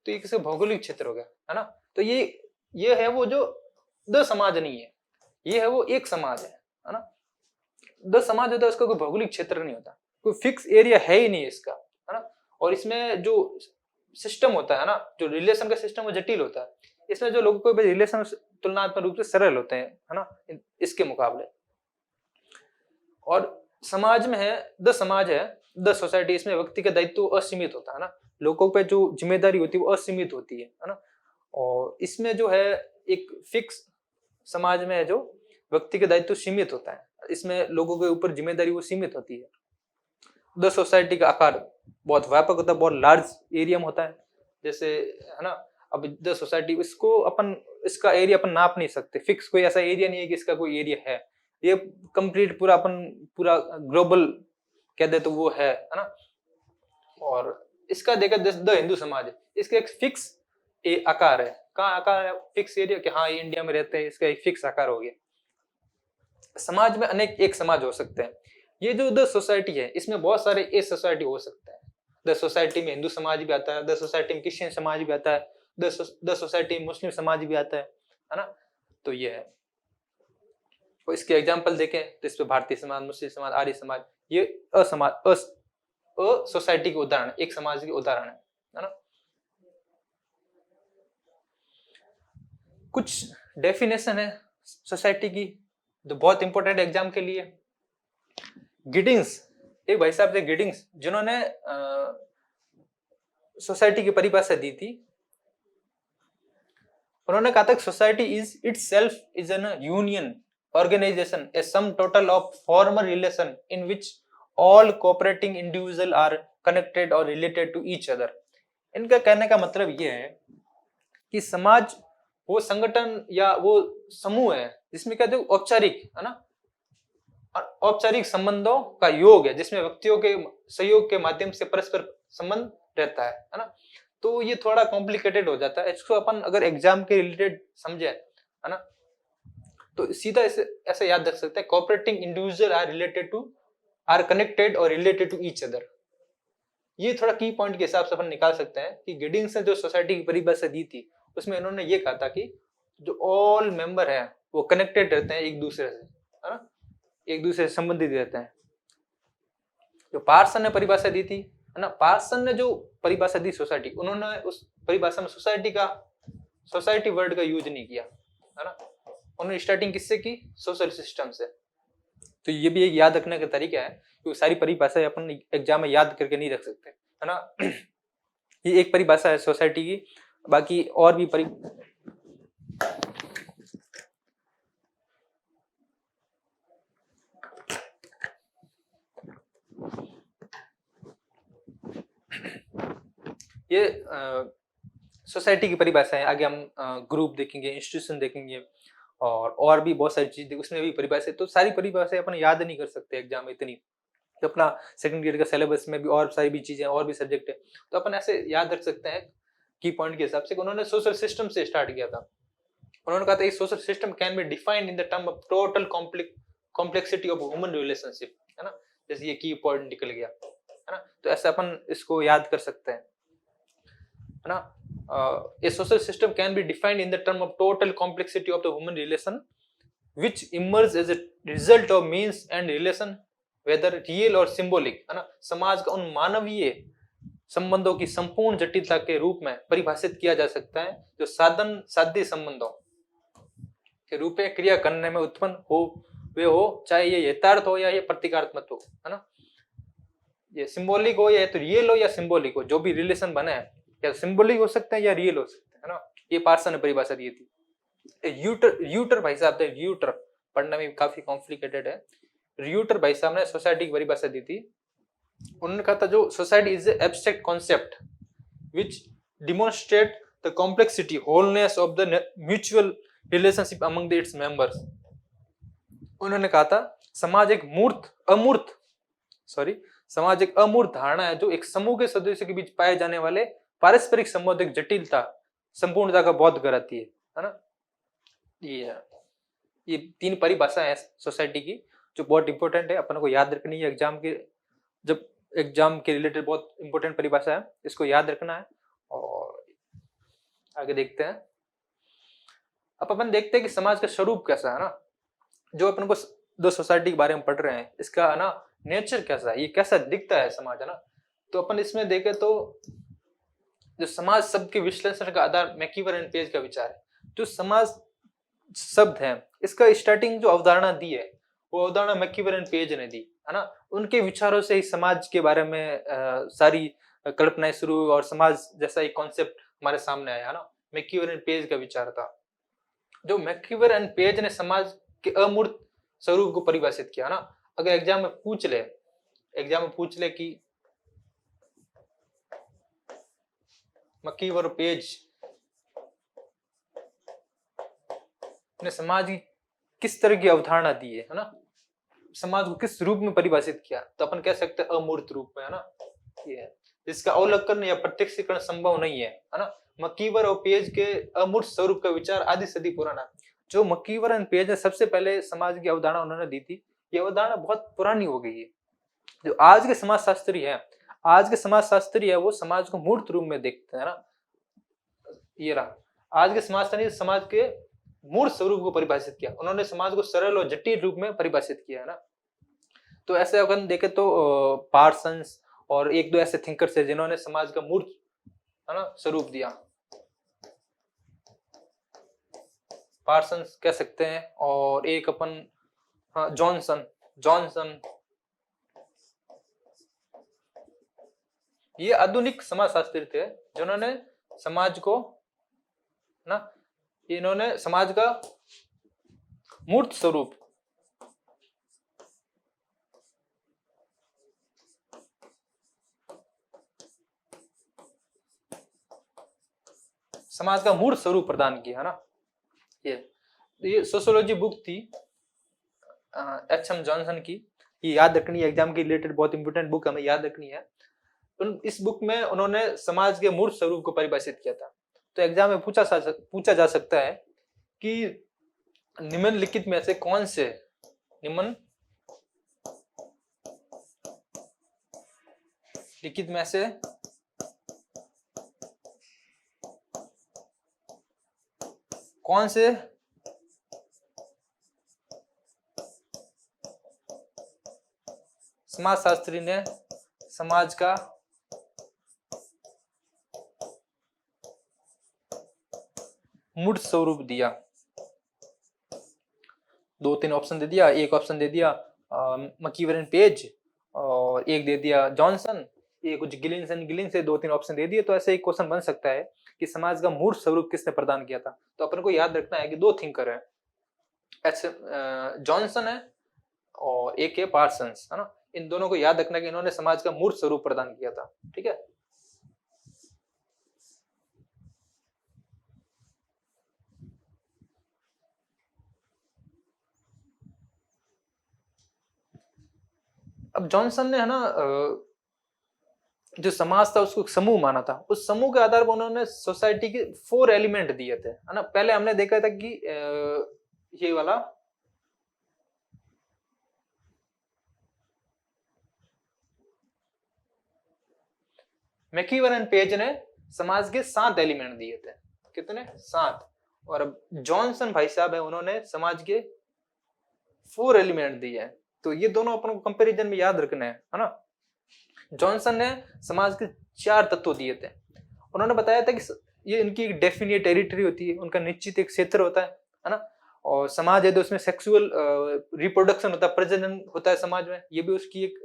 तो ये किसी भौगोलिक क्षेत्र हो गया, है ना। तो ये है वो जो द समाज नहीं है, ये है वो एक समाज है ना। द समाज होता है उसका कोई भौगोलिक क्षेत्र नहीं होता, कोई फिक्स एरिया है ही नहीं इसका, है ना। और इसमें जो सिस्टम होता है ना, जो रिलेशन का सिस्टम वो जटिल होता है। इसमें जो लोगों को रिलेशन तुलनात्मक रूप से सरल होते हैं, है ना, इसके मुकाबले। और समाज में है द समाज है, द सोसाइटी, इसमें व्यक्ति का दायित्व असीमित होता है ना, लोगों पे जो जिम्मेदारी होती है वो असीमित होती है ना। और इसमें जो है एक फिक्स समाज में है जो व्यक्ति का दायित्व सीमित होता है, इसमें लोगों के ऊपर जिम्मेदारी वो सीमित होती है। द सोसाइटी का आकार बहुत व्यापक होता है, बहुत लार्ज एरिया में होता है, जैसे, है ना। अब द सोसाइटी इसका एरिया अपन नाप नहीं सकते, फिक्स कोई ऐसा एरिया नहीं है कि इसका कोई एरिया है। ये कंप्लीट पूरा ग्लोबल कह दे तो वो है ना। और इसका देखा द हिंदू समाज है, इसका एक फिक्स आकार है। कहाँ आकार है, फिक्स एरिया कि हाँ ये इंडिया में रहते हैं, इसका एक फिक्स आकार हो गया। समाज में अनेक एक समाज हो सकते हैं। ये जो द सोसाइटी है इसमें बहुत सारे ए सोसाइटी हो सकता है। द सोसाइटी में हिंदू समाज भी आता है, द सोसाइटी में क्रिश्चियन समाज भी आता है, द सोसाइटी में मुस्लिम समाज भी आता है ना। तो ये है, तो इसके एग्जांपल देखें तो इस पे भारतीय समाज, मुस्लिम समाज, आर्य समाज, ये सोसाइटी के उदाहरण, एक समाज के उदाहरण है ना। कुछ डेफिनेशन है सोसाइटी की जो बहुत इंपॉर्टेंट एग्जाम के लिए। गिडिंग्स, एक भाई साहब थे गिडिंग्स, जिन्होंने सोसाइटी की परिभाषा दी थी। उन्होंने कहा था society is itself is an union organization, a sum total of former relation in which all cooperating individual are connected or related to each other. इनका कहने का मतलब ये है कि समाज वो संगठन या वो समूह है जिसमें कहते हैं औपचारिक, है ना, औपचारिक संबंधों का योग है जिसमें व्यक्तियों के सहयोग के माध्यम से परस्पर संबंध रहता है ना। तो ये थोड़ा कॉम्प्लिकेटेड हो जाता है, इसको अपन अगर एग्जाम के रिलेटेड समझे, है ना, तो सीधा ऐसे याद रख सकते हैं, cooperating individual are related to, are connected और रिलेटेड टू ईच अदर। ये थोड़ा की पॉइंट के हिसाब से अपन निकाल सकते हैं कि गिडिंग्स ने जो सोसाइटी की परिभाषा दी थी उसमें इन्होंने ये कहा था कि जो ऑल मेंबर हैं वो कनेक्टेड रहते हैं एक दूसरे से, है ना, एक दूसरे से संबंधित रहते हैं। जो पार्सन ने परिभाषा दी थी, है ना, पार्सन ने जो परिभाषा दी सोसाइटी, उन्होंने उस परिभाषा में सोसाइटी वर्ड का यूज नहीं किया, है ना, उन्होंने स्टार्टिंग किससे की, सोशल सिस्टम से। तो ये भी एक याद रखने का तरीका है क्योंकि सारी परिभाषाएं अपन एग्जाम में याद करके नहीं रख सकते, है ना। ये एक परिभाषा है सोसाइटी की, बाकी और भी ये सोसाइटी की परिभाषा है। आगे हम ग्रुप देखेंगे, इंस्टीट्यूशन देखेंगे और भी बहुत सारी चीज उसमें भी परिभाषा। तो सारी परिभाषाएं अपन याद नहीं कर सकते एग्जाम में इतनी, तो अपना सेकंड ईयर का सिलेबस में भी और सारी भी चीजें और भी सब्जेक्ट है, तो अपन ऐसे याद रख सकते हैं की पॉइंट के हिसाब से। उन्होंने सोशल सिस्टम से स्टार्ट किया था। उन्होंने कहा था social system can be defined in the term of total complexity of human relationship, है ना, जैसे ये की पॉइंट निकल गया, है ना। तो ऐसे अपन इसको याद कर सकते हैं, है ना। A social system can be defined in the term of total complexity of the human relation which emerge as a result of means and relation whether real or symbolic, है ना। समाज का उन मानवीय संबंधों की संपूर्ण जटिलता के रूप में परिभाषित किया जा सकता है जो साधन साध्य संबंधों के रूप में क्रिया करने में उत्पन्न हो वे हो, चाहे ये यथार्थ हो या ये प्रतीकात्मक हो, है ना, ये सिंबॉलिक हो या तो रियल हो या सिंबॉलिक हो, जो भी रिलेशन बने हैं या सिंबॉलिक हो सकते हैं या रियल हो सकते हैं, है ना। ये पार्सन ने परिभाषा दी थी। र्यूटर भाई साहब थे, र्यूटर पढ़ने में काफी कॉम्प्लिकेटेड है। र्यूटर भाई साहब ने सोसाइटी की परिभाषा दी थी। उन्होंने कहा था जो society is abstract concept which demonstrate the complexity wholeness of the mutual relationship among its members. उन्होंने कहा था समाज एक अमूर्त धारणा है जो एक समूह के सदस्यों के बीच पाए जाने वाले पारस्परिक संबंध एक जटिलता संपूर्णता का बोध कराती है ना। ये तीन परिभाषा है सोसाइटी की जो बहुत इंपॉर्टेंट है, अपन को याद रखनी है एग्जाम के, जब एग्जाम के रिलेटेड बहुत इंपॉर्टेंट परिभाषा है, इसको याद रखना है। और आगे देखते हैं। अब अपन देखते हैं कि समाज का स्वरूप कैसा है ना, जो अपन को दो सोसाइटी के बारे में पढ़ रहे हैं इसका है ना नेचर कैसा है, ये कैसा दिखता है समाज, है ना। तो अपन इसमें देखें तो जो समाज शब्द के विश्लेषण का आधार मैकीवर एंड पेज का विचार है। जो समाज शब्द है इसका स्टार्टिंग जो अवधारणा दी है वो अवधारणा मैकीवर एंड पेज ने दी, है ना। उनके विचारों से ही समाज के बारे में सारी कल्पनाएं शुरू हुई और समाज जैसा एक कॉन्सेप्ट हमारे सामने आया, है ना। मैकीवर एंड पेज का विचार था। जो मैकीवर एंड पेज ने समाज के अमूर्त स्वरूप को परिभाषित किया ना। अगर एग्जाम में पूछ ले कि मैकीवर पेज ने समाज की किस तरह की अवधारणा दी है ना, समाज को किस रूप में परिभाषित किया, तो अपन कह सकते हैं अमूर्त रूप में, है ना। ये है जिसका अवलोकन या प्रत्यक्षीकरण संभव नहीं है ना। मैकीवर और पेज के अमूर्त स्वरूप का विचार आधी सदी पुराना। जो मैकीवर एंड पेज ने सबसे पहले समाज की अवधारणा उन्होंने दी थी, ये अवधारणा बहुत पुरानी हो गई है। जो आज के समाजशास्त्री है वो समाज को मूर्त रूप में देखते हैं ना। ये रहा आज के समाजशास्त्री, समाज के मूर्त स्वरूप को परिभाषित किया उन्होंने, समाज को सरल और जटिल रूप में परिभाषित किया, है ना। तो ऐसे अगर देखे तो पार्सन्स और एक दो ऐसे थिंकर्स है जिन्होंने समाज का मूर्त, है ना, स्वरूप दिया। पार्सन्स कह सकते हैं और एक अपन जॉनसन ये आधुनिक समाजशास्त्री थे जिन्होंने समाज को ना इन्होंने समाज का मूर्त स्वरूप प्रदान किया, है ना। ये सोशियोलॉजी बुक थी एच.एम. जॉनसन की। ये याद रखनी है, एग्जाम के रिलेटेड बहुत इंपोर्टेंट बुक हमें याद रखनी है। इस बुक में उन्होंने समाज के मूर्त स्वरूप को परिभाषित किया था। तो एग्जाम में पूछा जा सकता है कि निम्नलिखित में से कौन से निम्नलिखित में से कौन से समाजशास्त्री ने समाज का मूर्त स्वरूप दिया। 2-3 ऑप्शन दे दिया, एक ऑप्शन दे दिया मकीवरन पेज और एक दे दिया जॉनसन, ये कुछ गिलिन से 2-3 ऑप्शन दे दिए। तो ऐसे एक क्वेश्चन बन सकता है कि समाज का मूर्त स्वरूप किसने प्रदान किया था। तो अपन को याद रखना है कि 2 थिंकर है, जॉनसन है और एक है पार्सन्स, है ना। इन दोनों को याद रखना कि इन्होंने समाज का मूर्त स्वरूप प्रदान किया था, ठीक है। अब जॉनसन ने, है ना, जो समाज था उसको समूह माना था। उस समूह के आधार पर उन्होंने सोसाइटी के 4 एलिमेंट दिए थे, है ना। पहले हमने देखा था कि ये वाला मैकीवर पेज ने समाज के 7 एलिमेंट दिए थे। कितने? 7। और अब जॉनसन भाई साहब है, उन्होंने समाज के 4 एलिमेंट दिए हैं। तो ये दोनों अपन को कंपैरिजन में याद रखना है ना। जॉनसन ने समाज के 4 तत्व दिए थे। उन्होंने बताया था कि ये इनकी एक डेफिनेट टेरिटरी होती है, उनका निश्चित एक क्षेत्र होता है ना। और समाज है तो उसमें सेक्सुअल रिप्रोडक्शन होता है, प्रजनन होता है समाज में, ये भी उसकी एक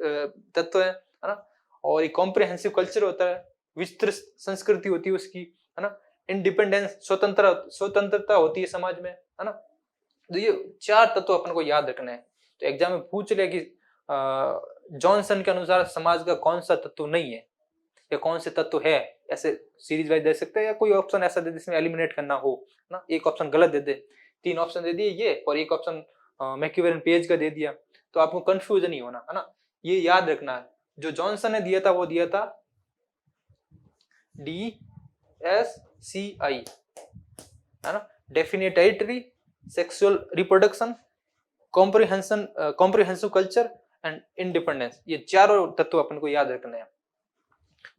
तत्व है ना। और एक कॉम्प्रिहेंसिव कल्चर होता है, विस्तृत संस्कृति होती है उसकी, है ना। इंडिपेंडेंस, स्वतंत्रता होती है समाज में, है ना। तो ये 4 तत्व अपन को याद रखने हैं। तो एग्जाम में पूछ लिया कि जॉनसन के अनुसार समाज का कौन सा तत्व नहीं है या कौन से तत्व है, ऐसे सीरीज वाइज दे सकते हैं या कोई ऑप्शन ऐसा दे जिसमें एलिमिनेट करना हो ना। एक ऑप्शन गलत दे दे, 3 ऑप्शन दे दिए ये और एक ऑप्शन मैक्यूवेरन पेज का दे दिया, तो आपको कंफ्यूजन नहीं होना, है ना। ये याद रखना है, जो जॉनसन ने दिया था वो दिया था DSCI, है ना, definite territory, sexual reproduction, comprehensive culture and independence. ये चारों तत्व अपन को याद रखने हैं।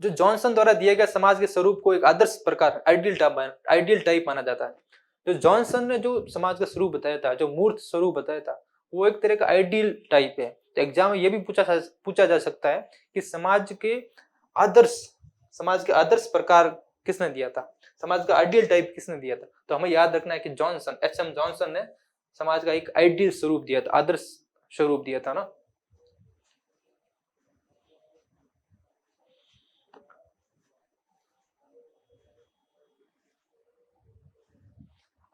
जो जॉनसन द्वारा दिए गए समाज के स्वरूप को एक आदर्श प्रकार, आइडियल टाइप माना जाता है। जो जॉनसन ने जो समाज का स्वरूप बताया था, जो मूर्त स्वरूप बताया था, वो एक तरह का आइडियल टाइप है। तो एग्जाम में ये भी पूछा जा सकता है कि समाज के आदर्श प्रकार किसने दिया था, समाज का आइडियल टाइप किसने दिया था। तो हमें याद रखना है कि जॉनसन, एच.एम. जॉनसन ने समाज का एक आइडियल स्वरूप दिया था, आदर्श स्वरूप दिया था ना।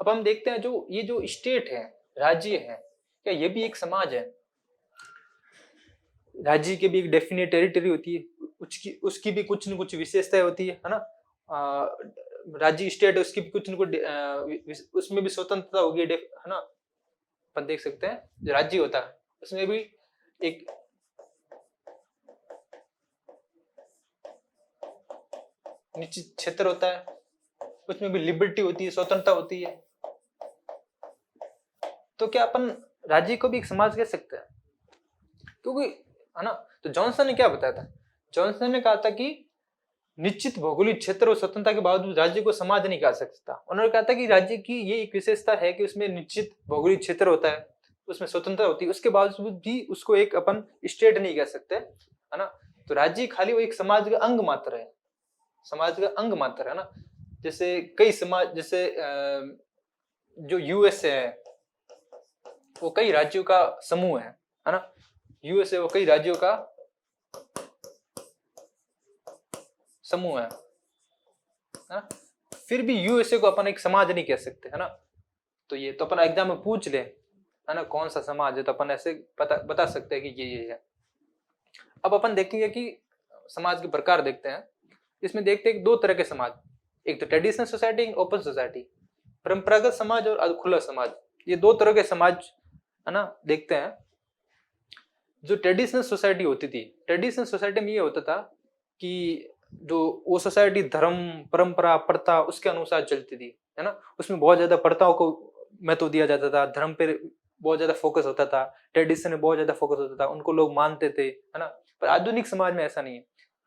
अब हम देखते हैं जो ये जो स्टेट है, राज्य है, क्या ये भी एक समाज है। राज्य की भी एक डेफिनेट टेरिटरी होती है, उसकी भी कुछ न कुछ विशेषताएं होती है ना। राज्य स्टेट उसकी भी कुछ न कुछ उसमें भी स्वतंत्रता होगी, है ना। अपन देख सकते हैं जो राज्य होता है उसमें भी एक निश्चित क्षेत्र होता है, उसमें भी लिबर्टी होती है, स्वतंत्रता होती है। तो क्या अपन राज्य को भी एक समाज कह सकते हैं, क्योंकि, है ना। तो जॉनसन ने क्या बताया था, जॉनसन ने कहा था कि निश्चित भौगोलिक क्षेत्र और स्वतंत्रता के बावजूद राज्य को समाज नहीं कहा सकता। उन्होंने कहा था कि राज्य की ये एक विशेषता है कि उसमें निश्चित भौगोलिक क्षेत्र होता है, उसमें स्वतंत्रता होती है, उसके बावजूद भी उसको एक अपन स्टेट नहीं कह सकते, है ना। तो राज्य खाली वो एक समाज का अंग मात्र है, समाज का अंग मात्र है ना। जैसे कई समाज, जैसे जो यूएसए है वो कई राज्यों का समूह है ना। यूएसए वो कई राज्यों का समूह है ना। फिर भी यूएसए को अपन एक समाज नहीं कह सकते, है ना। तो ये तो अपन एग्जाम में पूछ ले, है ना, कौन सा समाज है, तो अपन ऐसे बता सकते हैं कि ये है। अब अपन देखेंगे कि समाज के प्रकार देखते हैं। इसमें देखते हैं दो तरह के समाज, एक तो ट्रेडिशनल सोसाइटी, एक ओपन सोसाइटी। परंपरागत समाज और खुला समाज, ये दो तरह के समाज, है ना, देखते हैं। जो ट्रेडिशनल सोसाइटी होती थी, ट्रेडिशनल सोसाइटी में ये होता था कि जो वो सोसाइटी धर्म, परंपरा, प्रथा उसके अनुसार चलती थी, है ना। उसमें बहुत ज्यादा प्रथाओं को महत्व दिया जाता था, धर्म पे बहुत ज्यादा फोकस होता था, ट्रेडिशन में बहुत ज्यादा फोकस होता था, उनको लोग मानते थे, है ना। पर आधुनिक समाज में ऐसा नहीं है।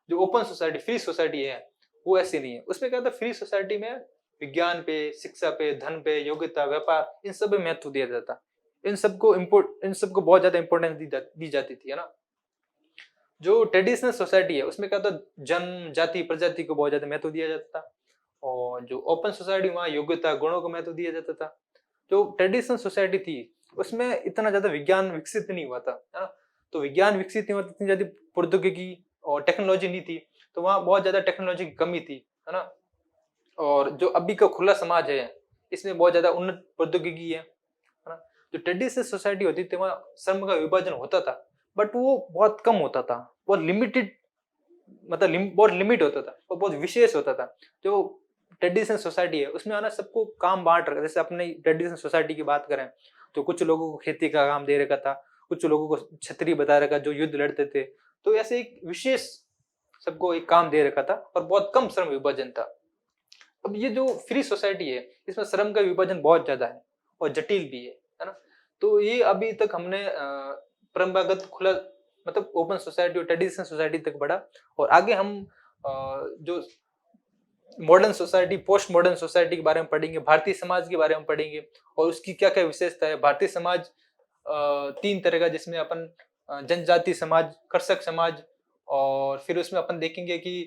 जो ओपन सोसाइटी, फ्री सोसाइटी है, वो ऐसी नहीं है। उसमें क्या था, फ्री सोसाइटी में विज्ञान पे, शिक्षा पे, धन पे, योग्यता, व्यापार, इन सब पे महत्व दिया जाता। इन सबको बहुत ज्यादा इंपॉर्टेंस दी जाती थी, है ना। जो ट्रेडिशनल सोसाइटी है उसमें क्या होता, जन्म, जाति, प्रजाति को बहुत ज्यादा महत्व दिया जाता था। और जो ओपन सोसाइटी, वहां योग्यता, गुणों को महत्व दिया जाता था। जो ट्रेडिशनल सोसाइटी थी उसमें इतना ज्यादा विज्ञान विकसित नहीं हुआ था, है ना। तो विज्ञान विकसित नहीं हुआ, इतनी ज्यादा प्रौद्योगिकी और टेक्नोलॉजी नहीं थी, तो वहां बहुत ज्यादा टेक्नोलॉजी की कमी थी, है ना। और जो अभी का खुला समाज है, इसमें बहुत ज्यादा उन्नत प्रौद्योगिकी है ना। जो ट्रेडिशनल सोसाइटी होती थी वहां श्रम का विभाजन होता था, बट वो बहुत कम होता था, बहुत लिमिटेड, मतलब बहुत लिमिट होता था, वो बहुत विशेष होता था। जो ट्रेडिशनल सोसाइटी है उसमें आना सबको काम बांट रखा, जैसे अपने ट्रेडिशनल सोसाइटी की बात करें तो कुछ लोगों को खेती का काम दे रखा था, कुछ लोगों को क्षत्रिय बता रखा जो युद्ध लड़ते थे। तो ऐसे एक विशेष सबको एक काम दे रखा था और बहुत कम श्रम विभाजन था। अब ये जो फ्री सोसाइटी है इसमें श्रम का विभाजन बहुत ज्यादा है और जटिल भी है ना। तो ये अभी तक हमने परंपरागत खुला, मतलब ओपन सोसाइटी और ट्रेडिशनल सोसाइटी तक बढ़ा। और आगे हम जो modern society, post modern society के बारे में पढ़ेंगे, भारतीय समाज के बारे में पढ़ेंगे और उसकी क्या क्या विशेषता है। भारतीय समाज तीन तरह का, जिसमें अपन जनजाति समाज, कृषक समाज, और फिर उसमें अपन देखेंगे कि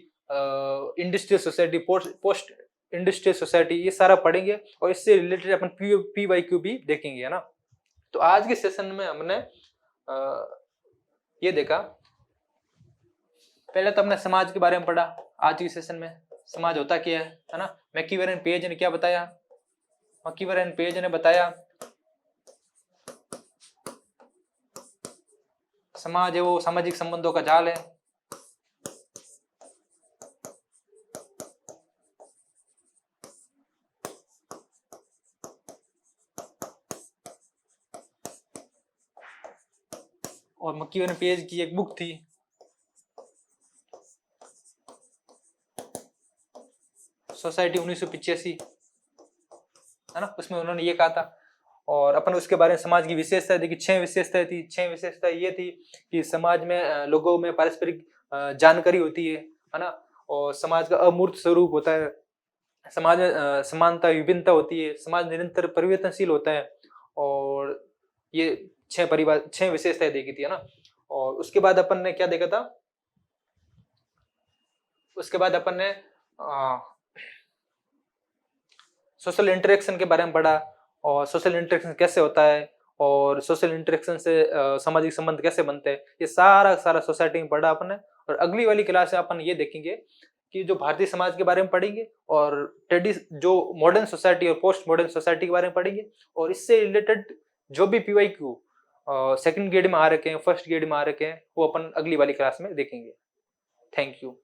industrial society, post industrial society, ये सारा पढ़ेंगे और इससे रिलेटेड अपन PYQ भी देखेंगे, है ना। तो आज के सेशन में हमने ये देखा, पहले तो हमने समाज के बारे में पढ़ा। आज के सेशन में समाज होता क्या है ना। मैकीवेर एंड पेज ने क्या बताया, मैकीवेर एंड पेज ने बताया समाज है वो सामाजिक संबंधों का जाल है। और मैकीवेर एंड पेज की एक बुक थी, सोसाइटी 1985, है ना, उसमें उन्होंने ये कहा था। और अपन उसके बारे में समाज की विशेषता देखी, 6 विशेषताएं थी। 6 विशेषता ये थी कि समाज में लोगों में पारस्परिक जानकारी होती है ना। और समाज का अमूर्त स्वरूप होता है, समाज में समानता, विभिन्नता होती है, समाज निरंतर परिवर्तनशील होता है। और ये 6 विशेषताएं देखी थी, है ना। और उसके बाद अपन ने क्या देखा था, उसके बाद अपन ने सोशल इंटरेक्शन के बारे में पढ़ा, और सोशल इंटरेक्शन कैसे होता है, और सोशल इंटरेक्शन से सामाजिक संबंध कैसे बनते हैं, ये सारा सोसाइटी में पढ़ा अपन ने। और अगली वाली क्लास में अपन ये देखेंगे कि जो भारतीय समाज के बारे में पढ़ेंगे, और जो मॉडर्न सोसाइटी और पोस्ट मॉडर्न सोसाइटी के बारे में पढ़ेंगे। और इससे रिलेटेड जो भी PYQ सेकंड ग्रेड में आ रखे हैं, फर्स्ट ग्रेड में आ रखे हैं, वो अपन अगली वाली क्लास में देखेंगे। Thank you.